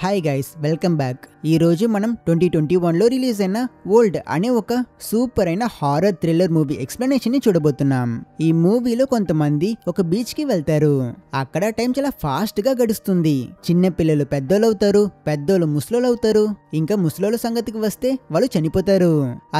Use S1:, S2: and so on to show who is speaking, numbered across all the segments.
S1: Hi guys, welcome back. ఈ రోజు మనం 2021లో రిలీజ్ అయిన ఓల్డ్ అనే ఒక సూపర్ అయిన హారర్ థ్రిల్లర్ మూవీ ఎక్స్ప్లెనేషన్ ని చూడబోతున్నాం. ఈ మూవీలో కొంతమంది ఒక బీచ్ కి వెళ్తారు. అక్కడ టైం చాలా ఫాస్ట్ గా గడుస్తుంది. చిన్న పిల్లలు పెద్దోళ్ళు అవుతారు, పెద్దోళ్ళు ముసలోళ్ళు అవుతారు, ఇంకా ముసలోళ్ళ సంగతికి వస్తే వాళ్ళు చనిపోతారు.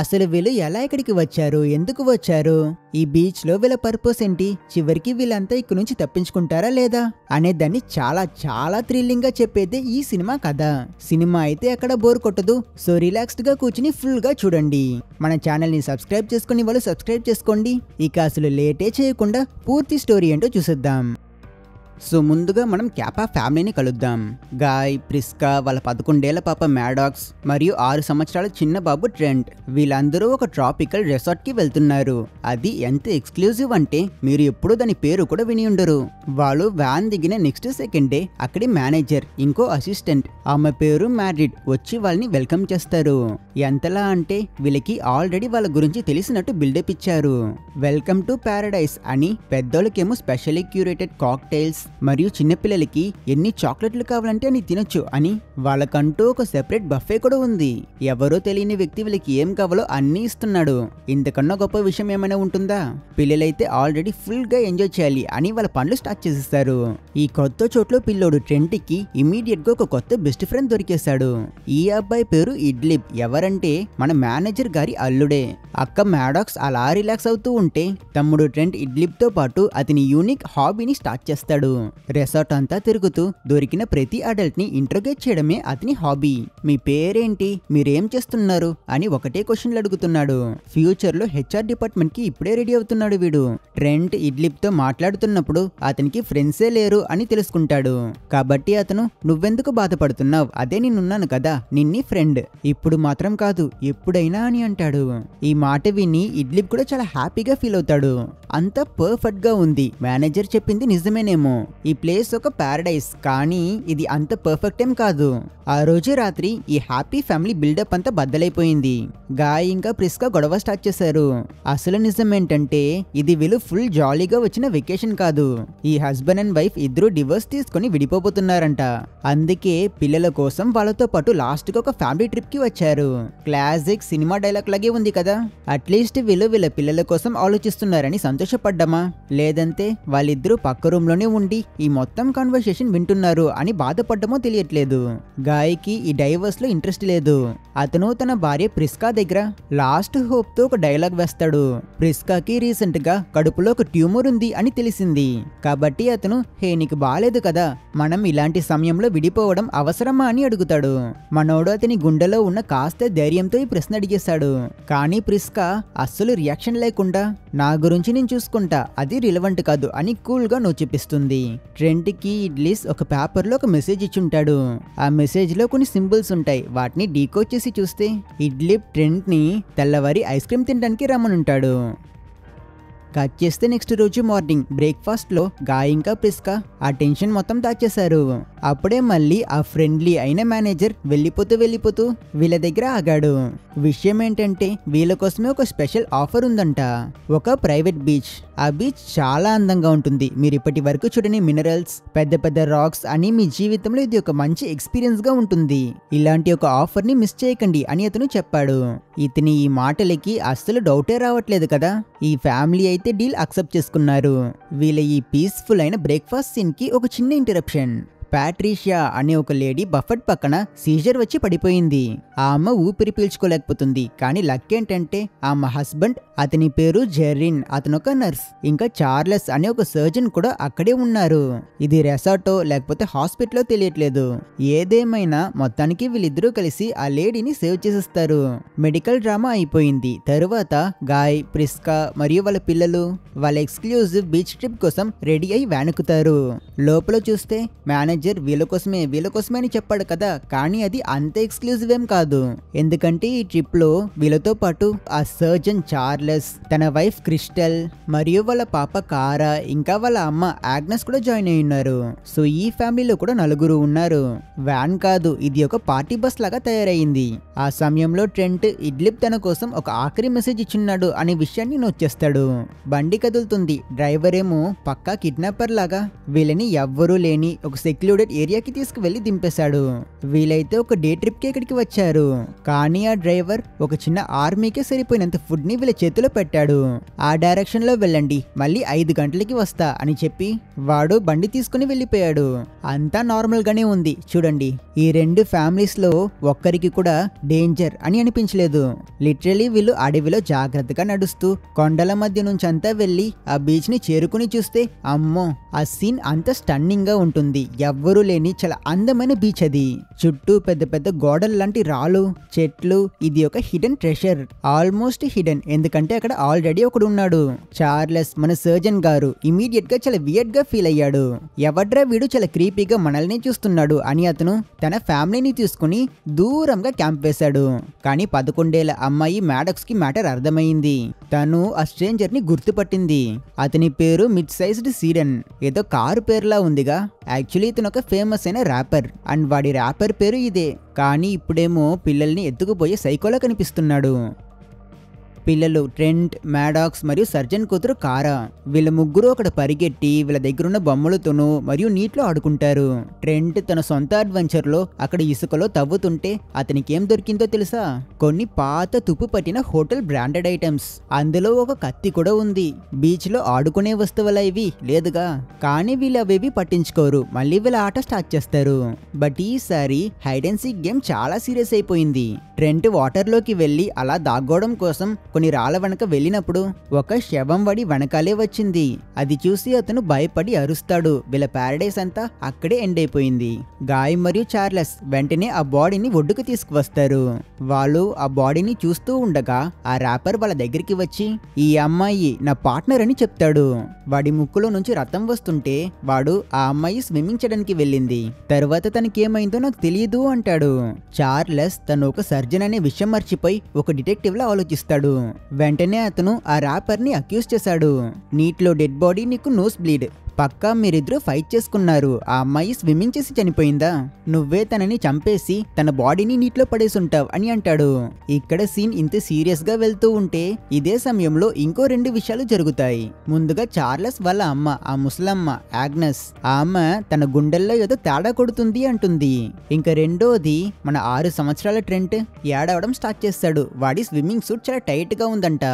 S1: అసలు వీళ్ళు ఎలా ఇక్కడికి వచ్చారు, ఎందుకు వచ్చారు, ఈ బీచ్ లో వీళ్ళ పర్పస్ ఏంటి, చివరికి వీళ్ళంతా ఇక్కడ నుంచి తప్పించుకుంటారా లేదా అనే దాన్ని చాలా చాలా థ్రిల్లింగ్ గా చెప్పేదే ఈ సినిమా కథ. సినిమా అయితే అక్కడ బోర్ కొట్టదు. సో రిలాక్స్డ్ గా కూర్చుని ఫుల్ గా చూడండి. మన ఛానల్ ని సబ్స్క్రైబ్ చేసుకుని వాళ్ళు సబ్స్క్రైబ్ చేసుకోండి. ఇక అసలు లేటే చేయకుండా పూర్తి స్టోరీ ఏంటో చూసేద్దాం. సో ముందుగా మనం క్యాపా ఫ్యామిలీని కలుద్దాం. గాయ్, ప్రిస్కా, వాళ్ళ 11 ఏళ్ల పాప మ్యాడాక్స్ మరియు 6 సంవత్సరాల చిన్న బాబు ట్రెంట్ వీళ్ళందరూ ఒక ట్రాపికల్ రిసార్ట్ కి వెళ్తున్నారు. అది ఎంత ఎక్స్క్లూజివ్ అంటే మీరు ఎప్పుడూ దాని పేరు కూడా విని ఉండరు. వాళ్ళు వ్యాన్ దిగిన నెక్స్ట్ సెకండే అక్కడి మేనేజర్, ఇంకో అసిస్టెంట్, ఆమె పేరు మ్యాడ్రిడ్, వచ్చి వాళ్ళని వెల్కమ్ చేస్తారు. ఎంతలా అంటే వీళ్ళకి ఆల్రెడీ వాళ్ళ గురించి తెలిసినట్టు బిల్డప్ ఇచ్చారు. వెల్కమ్ టు ప్యారడైస్ అని, పెద్దోళ్ళకేమో స్పెషల్లీ క్యూరేటెడ్ కాక్టైల్స్ మరియు చిన్నపిల్లలకి ఎన్ని చాక్లెట్లు కావాలంటే అని తినొచ్చు అని, వాళ్ళకంటూ ఒక సెపరేట్ బఫే కూడా ఉంది. ఎవరో తెలియని వ్యక్తి వీళ్ళకి ఏం కావాలో అన్నీ ఇస్తున్నాడు. ఇంతకన్నా గొప్ప విషయం ఏమైనా ఉంటుందా? పిల్లలైతే ఆల్రెడీ ఫుల్ గా ఎంజాయ్ చేయాలి అని వాళ్ళ పనులు స్టార్ట్ చేసేస్తారు. ఈ కొత్త చోట్లో పిల్లోడు ట్రెంట్ కి ఇమీడియట్ గా ఒక కొత్త బెస్ట్ ఫ్రెండ్ దొరికేశాడు. ఈ అబ్బాయి పేరు ఇడ్లిబ్. ఎవరంటే మన మేనేజర్ గారి అల్లుడే. అక్క మ్యాడాక్స్ అలా రిలాక్స్ అవుతూ ఉంటే తమ్ముడు ట్రెంట్ ఇడ్లిబ్ తో పాటు అతని యూనిక్ హాబీని స్టార్ట్ చేస్తాడు. రిసార్ట్ అంతా తిరుగుతూ దొరికిన ప్రతి అడల్ట్ ని ఇంట్రోగేట్ చేయడమే అతని హాబీ. మీ పేరేంటి, మీరేం చేస్తున్నారు అని ఒకటే క్వశ్చన్లు అడుగుతున్నాడు. ఫ్యూచర్ లో హెచ్ఆర్ డిపార్ట్మెంట్ కి ఇప్పుడే రెడీ అవుతున్నాడు వీడు. ట్రెంట్ ఇడ్లిబ్ తో మాట్లాడుతున్నప్పుడు అతనికి ఫ్రెండ్సే లేరు అని తెలుసుకుంటాడు. కాబట్టి అతను, నువ్వెందుకు బాధపడుతున్నావు, అదే నేనున్నాను కదా, నిన్ని ఫ్రెండ్, ఇప్పుడు మాత్రం కాదు ఎప్పుడైనా అని అంటాడు. ఈ మాట విని ఇడ్లిబ్ కూడా చాలా హ్యాపీగా ఫీల్ అవుతాడు. అంత పర్ఫెక్ట్ గా ఉంది, మేనేజర్ చెప్పింది నిజమేనేమో, ఈ ప్లేస్ ఒక ప్యారడైస్, కానీ ఇది అంత పర్ఫెక్ట్ ఏం కాదు. ఆ రోజు రాత్రి ఈ హ్యాపీ ఫ్యామిలీ బిల్డప్ అంతా బద్దలైపోయింది. గాయ్ ఇంకా ప్రిస్కా గొడవ స్టార్ట్ చేశారు. అసలు నిజం ఏంటంటే ఇది వీళ్ళు ఫుల్ జాలీగా వచ్చిన వెకేషన్ కాదు. ఈ హస్బెండ్ అండ్ వైఫ్ ఇద్దరు డివోర్స్ తీసుకుని విడిపోతున్నారంట. అందుకే పిల్లల కోసం వాళ్ళతో పాటు లాస్ట్ గా ఒక ఫ్యామిలీ ట్రిప్ కి వచ్చారు. క్లాసిక్ సినిమా డైలాగ్ లాగే ఉంది కదా. అట్లీస్ట్ వీళ్ళు వీళ్ళ పిల్లల కోసం ఆలోచిస్తున్నారని సంతోషపడ్డామా, లేదంటే వాళ్ళిద్దరూ పక్క రూమ్ లోనే ఉండి ఈ మొత్తం కాన్వర్సేషన్ వింటున్నారు అని బాధపడ్డమో తెలియట్లేదు. గాయకి ఈ డైవర్స్ లో ఇంట్రెస్ట్ లేదు. అతను తన భార్య ప్రిస్కా దగ్గర లాస్ట్ హోప్ తో ఒక డైలాగ్ వేస్తాడు. ప్రిస్కాకి రీసెంట్ గా కడుపులో ఒక ట్యూమర్ ఉంది అని తెలిసింది. కాబట్టి అతను, హే నీకు బాలేదు కదా, మనం ఇలాంటి సమయంలో విడిపోవడం అవసరమా అని అడుగుతాడు. మనోడు అతని గుండెలో ఉన్న కాస్త ధైర్యంతో ఈ ప్రశ్న అడిగేశాడు. కానీ ప్రిస్కా అస్సలు రియాక్షన్ లేకుండా, నా గురించి నేను చూసుకుంటా, అది రిలవెంట్ కాదు అని కూల్ గా నో చెప్పిస్తుంది. ట్రెంట్ కి ఇడ్లీస్ ఒక పేపర్ లో ఒక మెసేజ్ ఇచ్చుంటాడు. ఆ మెసేజ్ లో కొన్ని సింబల్స్ ఉంటాయి. వాటిని డీకోడ్ చేసి చూస్తే ఇడ్లిబ్ ట్రెంట్ ని తెల్లవారి ఐస్ క్రీమ్ తినడానికి రమ్మనుంటాడు. కట్ చేస్తే నెక్స్ట్ రోజు మార్నింగ్ బ్రేక్ఫాస్ట్ లో గాయ్ ఇంకా ప్రిస్కా ఆ టెన్షన్ మొత్తం దాచేశారు. అప్పుడే మళ్ళీ ఆ ఫ్రెండ్లీ అయిన మేనేజర్ వెళ్ళిపోతూ వీళ్ళ దగ్గర ఆగాడు. విషయం ఏంటంటే వీళ్ళ కోసమే ఒక స్పెషల్ ఆఫర్ ఉందంట. ఒక ప్రైవేట్ బీచ్. ఆ బీచ్ చాలా అందంగా ఉంటుంది. మీరు ఇప్పటి వరకు చూడని మినరల్స్, పెద్ద పెద్ద రాక్స్ అని, మీ జీవితంలో ఇది ఒక మంచి ఎక్స్పీరియన్స్ గా ఉంటుంది. ఇలాంటి ఒక ఆఫర్ ని మిస్ చేయకండి అని అతను చెప్పాడు. ఇతని ఈ మాటలకి అస్సలు డౌటే రావట్లేదు కదా. ఈ ఫ్యామిలీ అయితే డీల్ అక్సెప్ట్ చేసుకున్నారు. వీళ్ళ ఈ పీస్ఫుల్ అయిన బ్రేక్ఫాస్ట్ సీన్ కి ఒక చిన్న ఇంటరప్షన్. ప్యాట్రిషియా అనే ఒక లేడీ బఫెట్ పక్కన సీజర్ వచ్చి పడిపోయింది. ఆమె ఊపిరి పీల్చుకోలేకపోతుంది. కానీ లక్ ఏంటంటే ఆమె హస్బెండ్, అతని పేరు జెర్రిన్, అతను ఒక నర్స్, ఇంకా చార్లెస్ అనే ఒక సర్జన్ కూడా అక్కడే ఉన్నారు. ఇది రెసార్టో లేకపోతే హాస్పిటల్లో తెలియట్లేదు. ఏదేమైనా మొత్తానికి వీళ్ళిద్దరూ కలిసి ఆ లేడీని సేవ్ చేసేస్తారు. మెడికల్ డ్రామా అయిపోయింది. తరువాత గాయ్, ప్రిస్కా మరియు వాళ్ళ పిల్లలు వాళ్ళ ఎక్స్క్లూజివ్ బీచ్ ట్రిప్ కోసం రెడీ అయి వ్యానుకుతారు. లోపల చూస్తే మేనేజర్ వీళ్ళ కోసమే అని చెప్పాడు కదా, కానీ అది అంత ఎక్స్క్లూజివ్ ఏం కాదు. ఎందుకంటే ఈ ట్రిప్ లో వీళ్ళతో పాటు ఆ సర్జన్ చార్లెస్, తన వైఫ్ క్రిస్టల్ మరియు వాళ్ళ పాప కారా, ఇంకా వాళ్ళ అమ్మ ఆగ్నెస్ కూడా జాయిన్ అయి ఉన్నారు. సో ఈ ఫ్యామిలీలో కూడా 4 ఉన్నారు. వ్యాన్ కాదు, ఇది ఒక పార్టీ బస్ లాగా తయారైంది. ఆ సమయంలో ట్రెంట్ ఇడ్లిబ్ తన కోసం ఒక ఆఖరి మెసేజ్ ఇచ్చున్నాడు అనే విషయాన్ని నోట్ చేస్తాడు. బండి కదులుతుంది. డ్రైవర్ ఏమో పక్కా కిడ్నాపర్ లాగా వీళ్ళని ఎవ్వరూ లేని ఒక సెక్లూడెడ్ ఏరియాకి తీసుకువెళ్లి దింపేశాడు. వీలైతే ఒక డే ట్రిప్ కి ఇక్కడికి వచ్చారు, కానీ ఆ డ్రైవర్ ఒక చిన్న ఆర్మీకే సరిపోయినంత ఫుడ్ ని వీళ్ళ చేతిలో పెట్టాడు. ఆ డైరెక్షన్ లో వెళ్ళండి, మళ్ళీ 5 గంటలకి వస్తా అని చెప్పి వాడు బండి తీసుకుని వెళ్ళిపోయాడు. అంతా నార్మల్ గానే ఉంది. చూడండి, ఈ 2 ఫ్యామిలీస్ లో ఒక్కరికి కూడా డేంజర్ అని అనిపించలేదు. లిటరలీ వీళ్ళు అడవిలో జాగ్రత్తగా నడుస్తూ కొండల మధ్య నుంచి అంతా వెళ్ళి ఆ బీచ్ ని చేరుకుని చూస్తే అమ్మో, ఆ సీన్ అంత స్టన్నింగ్ గా ఉంటుంది. ఎవ్వరూ లేని చాలా అందమైన బీచ్ అది. చుట్టూ పెద్ద పెద్ద గోడలు లాంటి రాళ్ళు, చెట్లు. ఇది ఒక హిడెన్ ట్రెషర్, ఆల్మోస్ట్ హిడెన్, ఎందుకంటే అక్కడ ఆల్రెడీ ఒకడు ఉన్నాడు. చార్లెస్ మన సర్జన్ గారు ఇమీడియట్ గా చాలా వియర్డ్ గా ఫీల్ అయ్యాడు. ఎవడ్రా వీడు చాలా క్రీపీగా మనల్ని చూస్తున్నాడు అని అతను తన ఫ్యామిలీని తీసుకుని దూరంగా క్యాంప్ వేశాడు. కానీ 11 ఏళ్ల అమ్మాయి మ్యాడక్స్ కి మ్యాటర్ అర్థమైంది. తను ఆ స్ట్రేంజర్ ని గుర్తుపట్టింది. అతని పేరు మిడ్ సైజ్డ్ సీడన్. ఏదో కారు పేరులా ఉందిగా. యాక్చువల్లీ ఇతను ఒక ఫేమస్ అయిన ర్యాపర్ అండ్ వాడి ర్యాపర్ పేరు ఇదే. కానీ ఇప్పుడేమో పిల్లల్ని ఎత్తుకుపోయే సైకోలా కనిపిస్తున్నాడు. పిల్లలు ట్రెంట్, మ్యాడాక్స్ మరియు సర్జన్ కూతురు కారా. వీళ్ళ ముగ్గురు అక్కడ పరిగెట్టి వీళ్ళ దగ్గరున్న బొమ్మలతోనూ మరియు నీటిలో ఆడుకుంటారు. ట్రెంట్ తన సొంత అడ్వెంచర్ లో అక్కడ ఇసుకలో తవ్వుతుంటే అతనికి ఏం దొరికిందో తెలుసా? కొన్ని పాత తుప్పు పట్టిన హోటల్ బ్రాండెడ్ ఐటమ్స్. అందులో ఒక కత్తి కూడా ఉంది. బీచ్ లో ఆడుకునే వస్తువులా ఇవి లేదుగా. కానీ వీళ్ళు అవేవి పట్టించుకోరు. మళ్ళీ వీళ్ళ ఆట స్టార్ట్ చేస్తారు. బట్ ఈసారి హైడ్ అండ్ సీక్ గేమ్ చాలా సీరియస్ అయిపోయింది. ట్రెంట్ వాటర్ లోకి వెళ్లి అలా దాక్కోవడం కోసం కొన్ని రాళ్ల వెనక వెళ్ళినప్పుడు ఒక శవం వడి వెనకాలే వచ్చింది. అది చూసి అతను భయపడి అరుస్తాడు. వీళ్ళ ప్యారడైస్ అంతా అక్కడే ఎండ్ అయిపోయింది. గాయ్ మరియు చార్లెస్ వెంటనే ఆ బాడీని ఒడ్డుకు తీసుకువస్తారు. వాళ్ళు ఆ బాడీని చూస్తూ ఉండగా ఆ ర్యాపర్ వాళ్ళ దగ్గరికి వచ్చి ఈ అమ్మాయి నా పార్ట్నర్ అని చెప్తాడు. వాడి ముక్కులో నుంచి రక్తం వస్తుంటే వాడు ఆ అమ్మాయి స్విమ్మింగ్ చేయడానికి వెళ్ళింది, తర్వాత తనకేమైందో నాకు తెలియదు అంటాడు. చార్లెస్ తను ఒక సర్జన్ అనే విషయం మర్చిపోయి ఒక డిటెక్టివ్ లా ఆలోచిస్తాడు. వెంటనే అతను ఆ ర్యాపర్ ని అక్యూజ్ చేశాడు. నీటిలో డెడ్ బాడీ, నీకు నోస్ బ్లీడ్, పక్కా మీరిద్దరూ ఫైట్ చేసుకున్నారు. ఆ అమ్మాయి స్విమ్మింగ్ చేసి చనిపోయిందా? నువ్వే తనని చంపేసి తన బాడీని నీటిలో పడేసుంటావు అని అంటాడు. ఇక్కడ సీన్ ఇంత సీరియస్ గా వెళ్తూ ఉంటే ఇదే సమయంలో ఇంకో 2 విషయాలు జరుగుతాయి. ముందుగా చార్లెస్ వాళ్ళ అమ్మ, ఆ ముసలమ్మ ఆగ్నెస్, ఆమె తన గుండెల్లో ఏదో తేడా కొడుతుంది అంటుంది. ఇంకా రెండోది మన 6 సంవత్సరాల ట్రెంట్ ఏడవడం స్టార్ట్ చేస్తాడు. వాడి స్విమ్మింగ్ సూట్ చాలా టైట్ గా ఉందంట.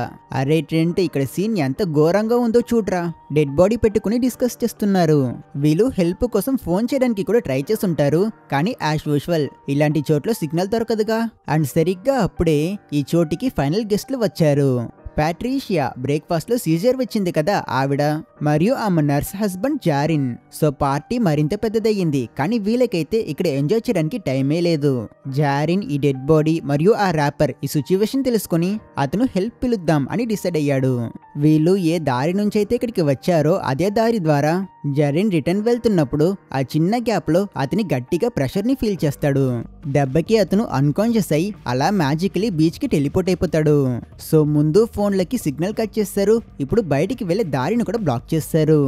S1: అరే ట్రెంట్, ఇక్కడ సీన్ ఎంత ఘోరంగా ఉందో చూడరా. డెడ్ బాడీ పెట్టుకుని డిస్కస్ చేస్తున్నారు. వీళ్ళు హెల్ప్ కోసం ఫోన్ చేయడానికి కూడా ట్రై చేస్తుంటారు. కానీ యాజ్ యూజువల్ ఇలాంటి చోట్ల సిగ్నల్ దొరకదుగా. అండ్ సరిగ్గా అప్పుడే ఈ చోటికి ఫైనల్ గెస్ట్లు వచ్చారు. ప్యాట్రిషియా బ్రేక్ఫాస్ట్ లో సీజర్ వచ్చింది కదా ఆవిడ, మరియు ఆమె nurse husband Zarine. So party మరింత పెద్దదయ్యింది. కానీ వీళ్ళకైతే ఇక్కడ ఎంజాయ్ చేయడానికి టైమే లేదు. జారిన్ ఈ డెడ్ బాడీ మరియు ఆ ర్యాపర్ ఈ సిచ్యువేషన్ తెలుసుకుని అతను హెల్ప్ పిలుద్దాం అని డిసైడ్ అయ్యాడు. వీళ్ళు ఏ దారి నుంచి అయితే ఇక్కడికి వచ్చారో అదే దారి ద్వారా జారిన్ రిటర్న్ వెళ్తున్నప్పుడు ఆ చిన్న గ్యాప్ లో అతని గట్టిగా ప్రెషర్ ని ఫీల్ చేస్తాడు. దెబ్బకి అతను అన్కాన్షియస్ అయి అలా మ్యాజికలీ బీచ్ కి టెలిపోర్ట్ అయిపోతాడు. సో ముందు ఫోన్లకి సిగ్నల్ కట్ చేస్తారు. ఇప్పుడు బయటికి వెళ్లే దారిని కూడా బ్లాక్ చేస్తారు.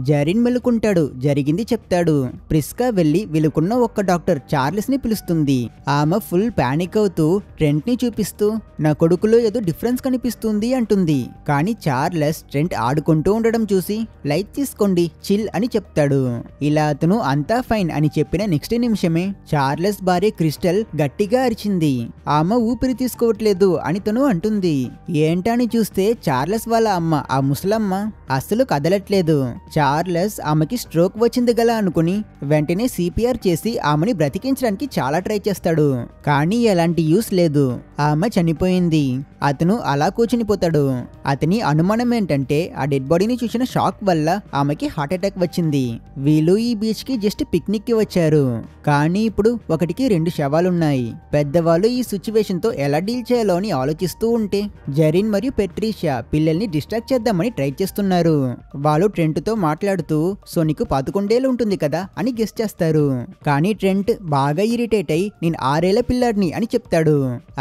S1: జారిన్ మెలుకుంటాడు, జరిగింది చెప్తాడు. ప్రిస్కా వెళ్లి వీళ్ళకున్న ఒక్క డాక్టర్ చార్లెస్ ని పిలుస్తుంది. ఆమె ఫుల్ పానిక్ అవుతూ ట్రెంట్ ని చూపిస్తూ నా కొడుకులో ఏదో డిఫరెన్స్ కనిపిస్తుంది అంటుంది. కానీ చార్లెస్ ట్రెంట్ ఆడుకుంటూ ఉండడం చూసి లైట్ తీసుకోండి, చిల్ అని చెప్తాడు. ఇలా అతను అంతా ఫైన్ అని చెప్పిన నెక్స్ట్ నిమిషమే చార్లెస్ భార్య క్రిస్టల్ గట్టిగా అరిచింది. ఆమె ఊపిరి తీసుకోవట్లేదు అని తను అంటుంది. ఏంటని చూస్తే చార్లెస్ వాళ్ళ అమ్మ, ఆ ముసలమ్మ అస్సలు కదలట్లేదు. చార్లెస్ ఆమెకి స్ట్రోక్ వచ్చింది గల అనుకుని వెంటనే సిపిఆర్ చేసి ఆమెని బ్రతికించడానికి చాలా ట్రై చేస్తాడు. కానీ ఎలాంటి యూస్ లేదు, ఆమె చనిపోయింది. అతను అలా కూర్చునిపోతాడు. అతని అనుమానం ఏంటంటే ఆ డెడ్ బాడీని చూసిన షాక్ వల్ల ఆమెకి హార్ట్ అటాక్ వచ్చింది. వీళ్ళు ఈ బీచ్ కి జస్ట్ పిక్నిక్ కి వచ్చారు. కానీ ఇప్పుడు ఒకటికి 2 శవాలున్నాయి. పెద్దవాళ్ళు ఈ సిచ్యువేషన్ తో ఎలా డీల్ చేయాలో అని ఆలోచిస్తూ ఉంటే జెరిన్ మరియు పెట్రిషియా పిల్లల్ని డిస్ట్రాక్ట్ చేద్దామని ట్రై చేస్తున్నారు. వాళ్ళు ట్రెంట్ తో మాట్లాడుతూ సో నీకు 11 ఏళ్ళు ఉంటుంది కదా అని గెస్ చేస్తారు. కానీ ట్రెంట్ బాగా ఇరిటేట్ అయి నేను 6 ఏళ్ల పిల్లాడిని అని చెప్తాడు.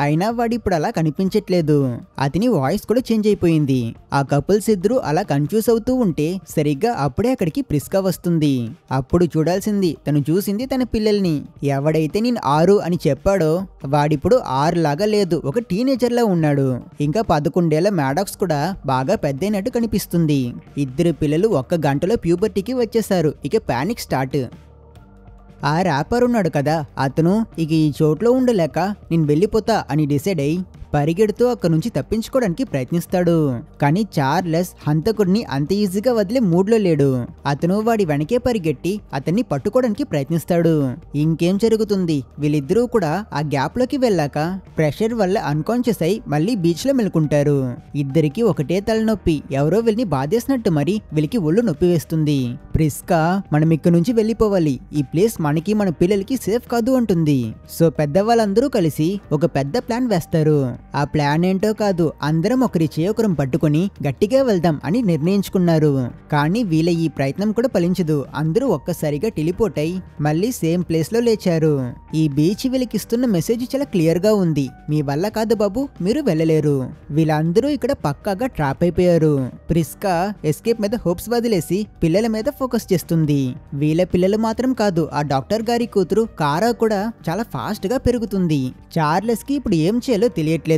S1: అయినా వాడు ఇప్పుడు అలా కనిపించట్లేదు. అతని వాయిస్ కూడా చేంజ్ అయిపోయింది. ఆ కపుల్స్ ఇద్దరు అలా కన్ఫ్యూజ్ అవుతూ ఉంటే సరిగ్గా అప్పుడే అక్కడికి ప్రిస్కా వస్తుంది. అప్పుడు చూడాల్సింది తను చూసింది తన పిల్లల్ని. ఎవడైతే నేను 6 అని చెప్పాడో వాడిప్పుడు 6 లాగా లేదు, ఒక టీనేజర్ లా ఉన్నాడు. ఇంకా 11 ఏళ్ల మ్యాడాక్స్ కూడా బాగా పెద్దయినట్టు కనిపిస్తుంది. ఇద్దరు పిల్లలు 1 గంటలో ప్యూబర్టీకి వచ్చేసారు. ఇక పానిక్ స్టార్ట్. ఆ ర్యాపర్ ఉన్నాడు కదా, అతను ఇక ఈ చోట్లో ఉండలేక నేను వెళ్ళిపోతా అని డిసైడ్ అయ్యి పరిగెడుతూ అక్కడి నుంచి తప్పించుకోవడానికి ప్రయత్నిస్తాడు. కానీ చార్లెస్ హంతకుడిని అంత ఈజీగా వదిలే మూడ్లో లేడు. అతను వాడి వెనకే పరిగెట్టి అతన్ని పట్టుకోవడానికి ప్రయత్నిస్తాడు. ఇంకేం జరుగుతుంది, వీళ్ళిద్దరూ కూడా ఆ గ్యాప్ లోకి వెళ్ళాక ప్రెషర్ వల్ల అన్కాన్షియస్ అయి మళ్ళీ బీచ్ లో మెలుకుంటారు. ఇద్దరికి ఒకటే తలనొప్పి, ఎవరో వీళ్ళని బాధేసినట్టు మరి వీళ్ళకి ఒళ్ళు నొప్పి వేస్తుంది. ప్రిస్కా మనం ఇక్కడ నుంచి వెళ్ళిపోవాలి, ఈ ప్లేస్ మనకి మన పిల్లలకి సేఫ్ కాదు అంటుంది. సో పెద్దవాళ్ళందరూ కలిసి ఒక పెద్ద ప్లాన్ వేస్తారు. ఆ ప్లాన్ ఏంటో కాదు, అందరం ఒకరి చేయొకరం పట్టుకుని గట్టిగా వెళ్దాం అని నిర్ణయించుకున్నారు. కానీ వీళ్ళ ఈ ప్రయత్నం కూడా ఫలించదు. అందరూ ఒక్కసారిగా టెలిపోర్ట్ అయి మళ్ళీ సేమ్ ప్లేస్ లో లేచారు. ఈ బీచ్ వీళ్ళకి ఇస్తున్న మెసేజ్ చాలా క్లియర్ గా ఉంది, మీ వల్ల కాదు బాబు, మీరు వెళ్ళలేరు. వీళ్ళందరూ ఇక్కడ పక్కాగా ట్రాప్ అయిపోయారు. ప్రిస్కా ఎస్కేప్ మీద హోప్స్ వదిలేసి పిల్లల మీద ఫోకస్ చేస్తుంది. వీళ్ళ పిల్లలు మాత్రం కాదు, ఆ డాక్టర్ గారి కూతురు కారా కూడా చాలా ఫాస్ట్ గా పెరుగుతుంది. చార్లెస్ కి ఇప్పుడు ఏం చేయాలో తెలియట్లేదు.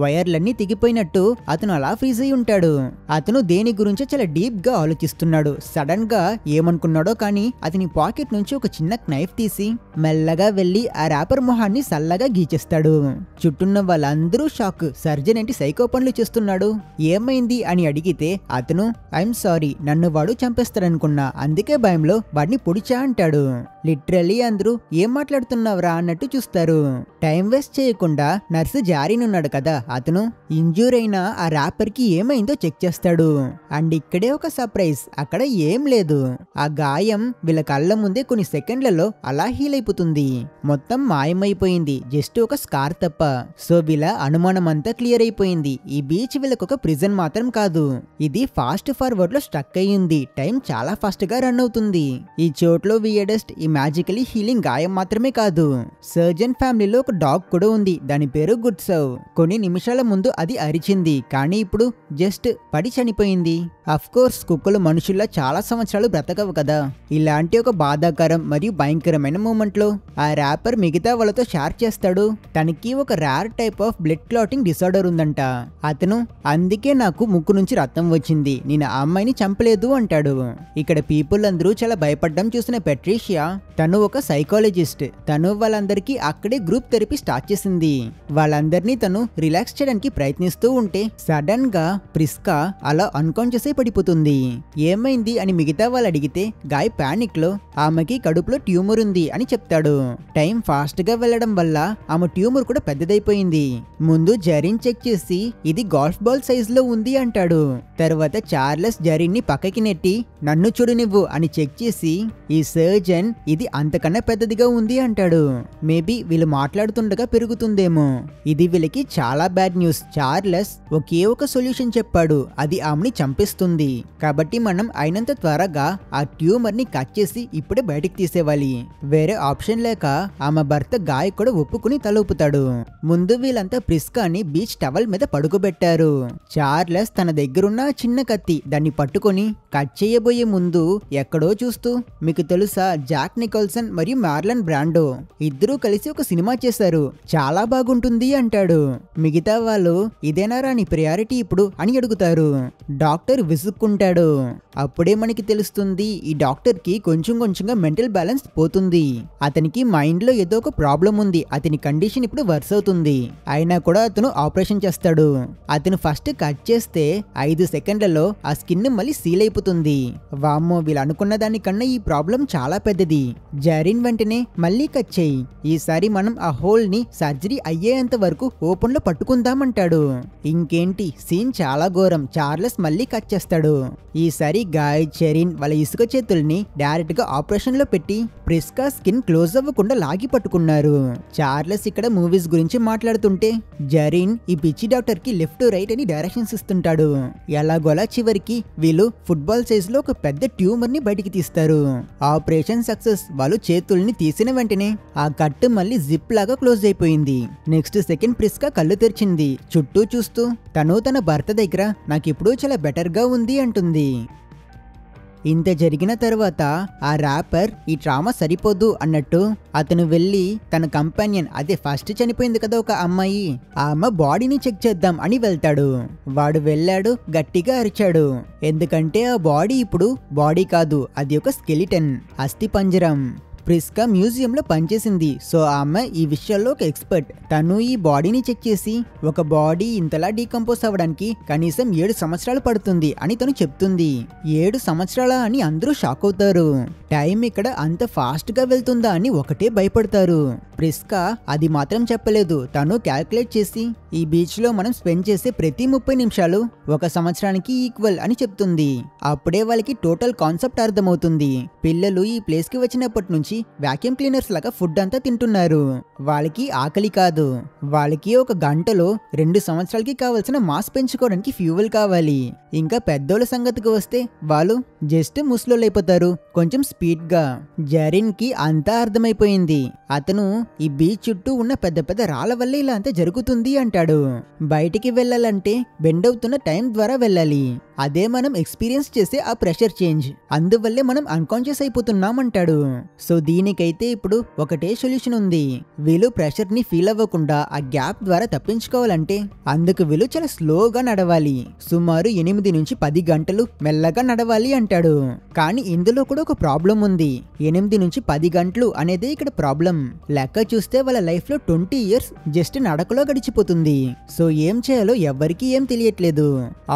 S1: వైర్లన్నీ తెగిపోయినట్టు అతను అలా ఫ్రీజ్ అయి ఉంటాడు. అతను దేని గురించో చాలా డీప్ గా ఆలోచిస్తున్నాడు. సడన్ గా ఏమనుకున్నాడో కానీ అతని పాకెట్ నుంచి ఒక చిన్న నైఫ్ తీసి మెల్లగా వెళ్లి ఆ ర్యాపర్ మొహాన్ని సల్లగా గీచేస్తాడు. చుట్టూన్న వాళ్ళందరూ షాక్, సర్జన్ ఏంటి సైకో పనులు చేస్తున్నాడు, ఏమైంది అని అడిగితే అతను ఐఎమ్ సారీ, నన్ను వాడు చంపేస్తాడనుకున్నా, అందుకే భయంలో వాడిని పొడిచా అంటాడు. లిటరలీ అందరూ ఏం మాట్లాడుతున్నావురా అన్నట్టు చూస్తారు. టైం వేస్ట్ చేయకుండా నర్సు జారీనున్నాడు కదా, అతను ఇంజూర్ అయిన ఆ ర్యాపర్ కి ఏమైందో చెక్ చేస్తాడు. అండ్ ఇక్కడే ఒక సర్ప్రైజ్, అక్కడ ఏం లేదు. ఆ గాయం వీళ్ళ కళ్ళ ముందే కొన్ని సెకండ్లలో అలా హీల్ అయిపోతుంది. మొత్తం మాయమైపోయింది, జస్ట్ ఒక స్కార్ తప్ప. సో వీళ్ళ అనుమానం అంతా క్లియర్ అయిపోయింది. ఈ బీచ్ వీళ్ళకి ఒక ప్రిజన్ మాత్రం కాదు, ఇది ఫాస్ట్ ఫార్వర్డ్ లో స్టక్ అయ్యింది. టైం చాలా ఫాస్ట్ గా రన్ అవుతుంది. ఈ చోట్లో వియడెస్ట్ ఈ మ్యాజికలీ హీలింగ్ గాయం మాత్రమే కాదు, సర్జన్ ఫ్యామిలీలో ఒక డాగ్ కూడా ఉంది, దాని పేరు గుడ్ సర్వ్. కొన్ని నిమిషాల ముందు అది అరిచింది, కానీ ఇప్పుడు జస్ట్ పడి చనిపోయింది. అఫ్ కోర్స్ కుక్కలు మనుషుల్లా చాలా సంవత్సరాలు బ్రతకవు కదా. ఇలాంటి ఒక బాధాకరం మరియు భయంకరమైన మూమెంట్ లో ఆ ర్యాపర్ మిగతా వాళ్ళతో షేర్ చేస్తాడు, తనకి ఒక rare type of blood clotting disorder ఉందంట. అతను అందుకే నాకు ముక్కు నుంచి రక్తం వచ్చింది, నేను ఆ అమ్మాయిని చంపలేదు అంటాడు. ఇక్కడ పీపుల్ అందరూ చాలా భయపడ్డం చూసిన పెట్రిషియా, తను ఒక సైకాలజిస్ట్, తను వాళ్ళందరికీ అక్కడే గ్రూప్ థెరపీ స్టార్ట్ చేసింది. వాళ్ళందరినీ తను రిలాక్స్ చేయడానికి ప్రయత్నిస్తూ ఉంటే సడన్ గా ప్రిస్కా అలా అన్కాన్షియస్ అయి పడిపోతుంది. ఏమైంది అని మిగతా వాళ్ళు అడిగితే గాయ్ పానిక్ లో ఆమెకి కడుపులో ట్యూమర్ ఉంది అని చెప్తాడు. టైం ఫాస్ట్ గా వెళ్లడం వల్ల ఆమె ట్యూమర్ కూడా పెద్దదైపోయింది. ముందు జరీన్ చెక్ చేసి ఇది గోల్ఫ్ బాల్ సైజ్ లో ఉంది అంటాడు. తర్వాత చార్లెస్ జరీన్ ని పక్కకి నెట్టి నన్ను చూడు నువ్వు అని చెక్ చేసి ఈ సర్జన్ ఇది అంతకన్నా పెద్దదిగా ఉంది అంటాడు. మేబీ వీళ్ళు మాట్లాడుతుండగా పెరుగుతుందేమో. ఇది వీళ్ళకి చాలా బ్యాడ్ న్యూస్. చార్లెస్ ఒకే ఒక సొల్యూషన్ చెప్పాడు, అది ఆమెని చంపేస్తుంది. కాబట్టి మనం అయినంత త్వరగా ఆ ట్యూమర్ ని కట్ చేసి ఇప్పుడే బయటికి తీసేవాలి. వేరే ఆప్షన్ లేక ఆమె భర్త గాయ కూడా ఒప్పుకుని తలూపుతాడు. ముందు వీళ్ళంతా ప్రిస్కాని బీచ్ టవల్ మీద పడుకోబెట్టారు. చార్లెస్ తన దగ్గరున్న చిన్న కత్తి దాన్ని పట్టుకొని కట్ చేయబోయే ముందు ఎక్కడో చూస్తూ, మీకు తెలుసా జాక్ నికోల్సన్ మరియు మార్లన్ బ్రాండో ఇద్దరూ కలిసి ఒక సినిమా చేశారు, చాలా బాగుంటుంది అంటాడు. మిగతా వాళ్ళు ఇదేనారా నీ ప్రయారిటీ ఇప్పుడు అని అడుగుతారు. డాక్టర్ విసుక్కుంటాడు. అప్పుడే మనకి తెలుస్తుంది ఈ డాక్టర్ కి కొంచెం కొంచెంగా మెంటల్ బ్యాలెన్స్ పోతుంది. అతనికి మైండ్ లో ఏదో ఒక ప్రాబ్లం ఉంది, అతని కండిషన్ ఇప్పుడు వర్స్ అవుతుంది. అయినా కూడా అతను ఆపరేషన్ చేస్తాడు. అతను ఫస్ట్ కట్ చేస్తే 5 సెకండ్లలో ఆ స్కిన్ మళ్ళీ సీల్ అయిపోతుంది. వామ్మో, వీళ్ళు అనుకున్న దానికన్నా ఈ ప్రాబ్లం చాలా పెద్దది. జరీన్ వెంటనే మళ్ళీ కట్ చేయి, ఈసారి మనం ఆ హోల్ ని సర్జరీ అయ్యేంత వరకు ఓపెన్ లో పట్టుకుందామంటాడు. ఇంకేంటి సీన్ చాలా ఘోరం. చార్లెస్ మళ్ళీ కట్ చేస్తాడు. ఈసారి గాయ్ జరీన్ వాళ్ళ ఇసుక చేతుల్ని డైరెక్ట్ గా ఆపరేషన్ లో పెట్టి ప్రిస్కా స్కిన్ క్లోజ్ అవ్వకుండా లాగి పట్టుకున్నారు. చార్లెస్ ఇక్కడ మూవీస్ గురించి మాట్లాడుతుంటే జరీన్ ఈ పిచ్చి డాక్టర్ కి లెఫ్ట్ రైట్ అని డైరెక్షన్స్ ఇస్తుంటాడు. ఎలాగోలా చివరికి వీళ్ళు ఫుట్బాల్ సైజ్ లో ఒక పెద్ద ట్యూమర్ ని బయటికి తీస్తారు. Operation success. వాళ్ళు చేతుల్ని తీసిన వెంటనే ఆ కట్ మళ్ళీ జిప్ లాగా క్లోజ్ అయిపోయింది. నెక్స్ట్ సెకండ్ ప్రిస్కా కళ్ళు తెరిచింది. చుట్టూ చూస్తూ తను తన భర్త దగ్గర నాకిప్పుడు చాలా బెటర్ గా ఉంది అంటుంది. ఇంత జరిగిన తర్వాత ఆ ర్యాపర్ ఈ ట్రామా సరిపోదు అన్నట్టు అతను వెళ్ళి తన కంపానియన్, అదే ఫస్ట్ చనిపోయింది కదా ఒక అమ్మాయి, ఆ అమ్మ బాడీని చెక్ చేద్దాం అని వెళ్తాడు. వాడు వెళ్ళాడు, గట్టిగా అరిచాడు. ఎందుకంటే ఆ బాడీ ఇప్పుడు బాడీ కాదు, అది ఒక స్కెలిటన్, అస్థి పంజరం. ప్రిస్కా మ్యూజియంలో పనిచేసింది. సో ఆమె ఈ విషయాల్లో ఒక ఎక్స్పర్ట్. తను ఈ బాడీని చెక్ చేసి ఒక బాడీ ఇంతలా డీకంపోజ్ అవ్వడానికి కనీసం 7 సంవత్సరాలు పడుతుంది అని తను చెప్తుంది. 7 సంవత్సరాల అని అందరూ షాక్ అవుతారు. టైం ఇక్కడ అంత ఫాస్ట్ గా వెళ్తుందా అని ఒకటే భయపడతారు. ప్రిస్కా అది మాత్రం చెప్పలేదు. తను క్యాల్కులేట్ చేసి ఈ బీచ్ లో మనం స్పెండ్ చేసే ప్రతి 30 నిమిషాలు 1 సంవత్సరానికి ఈక్వల్ అని చెప్తుంది. అప్పుడే వాళ్ళకి టోటల్ కాన్సెప్ట్ అర్థమవుతుంది. పిల్లలు ఈ ప్లేస్ కి వచ్చినప్పటి నుంచి వాక్యూమ్ క్లీనర్స్ లాగా ఫుడ్ అంతా తింటున్నారు. వాళ్ళకి ఆకలి కాదు. వాళ్ళకి ఒక గంటలో 2 సంవత్సరాలకి కావాల్సిన మాస్ పెంచుకోవడానికి ఫ్యూయల్ కావాలి. ఇంకా పెద్దోళ్ళ సంగతికి వస్తే వాళ్ళు జస్ట్ ముసలోళ్ళైపోతారు కొంచెం స్పీడ్ గా. జెరిన్ కి అంతా అర్థమైపోయింది. అతను ఈ బీచ్ చుట్టూ ఉన్న పెద్ద పెద్ద రాళ్ల వల్ల ఇలా అంతా జరుగుతుంది అంటాడు. బయటికి వెళ్ళాలంటే బెండ్ అవుతున్న టైం ద్వారా వెళ్ళాలి. అదే మనం ఎక్స్పీరియన్స్ చేసే ఆ ప్రెషర్ చేంజ్. అందువల్లే మనం అన్కాన్షియస్ అయిపోతున్నాం అంటాడు. సో దీనికైతే ఇప్పుడు ఒకటే సొల్యూషన్ ఉంది. వీళ్ళు ప్రెషర్ ని ఫీల్ అవ్వకుండా ఆ గ్యాప్ ద్వారా తప్పించుకోవాలంటే అందుకు వీళ్ళు చాలా స్లోగా నడవాలి. సుమారు 8 నుంచి 10 గంటలు మెల్లగా నడవాలి అంటాడు. కానీ ఇందులో కూడా ఒక ప్రాబ్లం ఉంది. 8 నుంచి 10 గంటలు అనేది ఇక్కడ ప్రాబ్లం. లెక్క చూస్తే వాళ్ళ లైఫ్ లో 20 ఇయర్స్ జస్ట్ నడకలో గడిచిపోతుంది. సో ఏం చేయాలో ఎవ్వరికీ ఏం తెలియట్లేదు.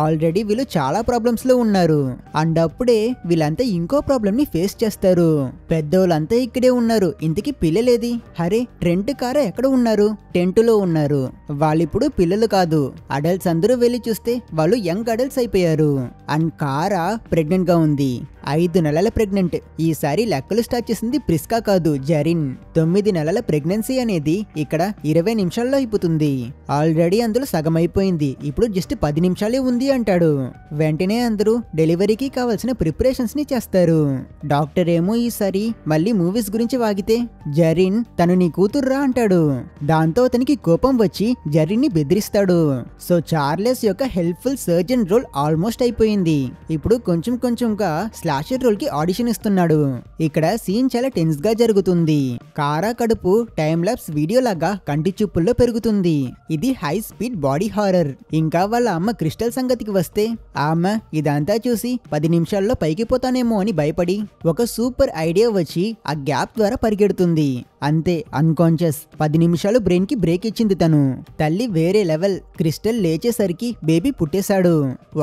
S1: ఆల్రెడీ వీళ్ళు చాలా ప్రాబ్లమ్స్ లో ఉన్నారు. అండ్ అప్పుడే వీళ్ళంతా ఇంకో ప్రాబ్లం ని ఫేస్ చేస్తారు. పెద్దోళ్ళంతా ఇక్కడే ఉన్నారు. ఇంతకీ పిల్లలేది? హరే ట్రెంట్ కారా ఎక్కడ ఉన్నారు? టెంట్ లో ఉన్నారు. వాళ్ళిప్పుడు పిల్లలు కాదు, అడల్ట్స్. అందరూ వెళ్ళి చూస్తే వాళ్ళు యంగ్ అడల్ట్స్ అయిపోయారు. అండ్ కారా ప్రెగ్నెంట్ గా ఉంది. 5 నెలల ప్రెగ్నెంట్. ఈసారి లెక్కలు స్టార్ట్ చేసింది ప్రిస్కా కాదు, జెరిన్. 9 నెలల ప్రెగ్నెన్సీ అనేది ఇక్కడ 20 నిమిషాల్లో అయిపోతుంది. ఆల్రెడీ అందులో సగం అయిపోయింది. ఇప్పుడు జస్ట్ 10 నిమిషాలే ఉంది అంటాడు. వెంటనే అందరూ డెలివరీకి కావాల్సిన ప్రిపరేషన్స్ ని చేస్తారు. డాక్టర్ ఏమో ఈసారి మళ్ళీ మూవీస్ గురించి వాగితే జెరిన్ తను నీ కూతుర్రా అంటాడు. దాంతో అతనికి కోపం వచ్చి జెరిన్ ని బెదిరిస్తాడు. సో చార్లెస్ యొక్క హెల్ప్ఫుల్ సర్జన్ రోల్ ఆల్మోస్ట్ అయిపోయింది. ఇప్పుడు కొంచెం కొంచెంగా స్లాషర్ రోల్ కి ఆడిషన్ ఇస్తున్నాడు. ఇక్కడ సీన్ చాలా టెన్స్ గా జరుగుతుంది. కారా కడుపు టైం లాప్స్ వీడియో లాగా కంటి చూపుల్లో పెరుగుతుంది. ఇది హై స్పీడ్ బాడీ హారర్. ఇంకా వాళ్ళ అమ్మ క్రిస్టల్ సంగతికి వస్తే ఆమె ఇదంతా చూసి 10 నిమిషాల్లో పైకి పోతానేమో అని భయపడి ఒక సూపర్ ఐడియా వచ్చి ఆ గ్యాప్ ద్వారా పరిగెడుతుంది. అంతే, అన్కాన్షియస్. 10 నిమిషాలు బ్రెయిన్ కి బ్రేక్ ఇచ్చింది తను. తల్లి వేరే లెవెల్. క్రిస్టల్ లేచేసరికి బేబీ పుట్టేశాడు.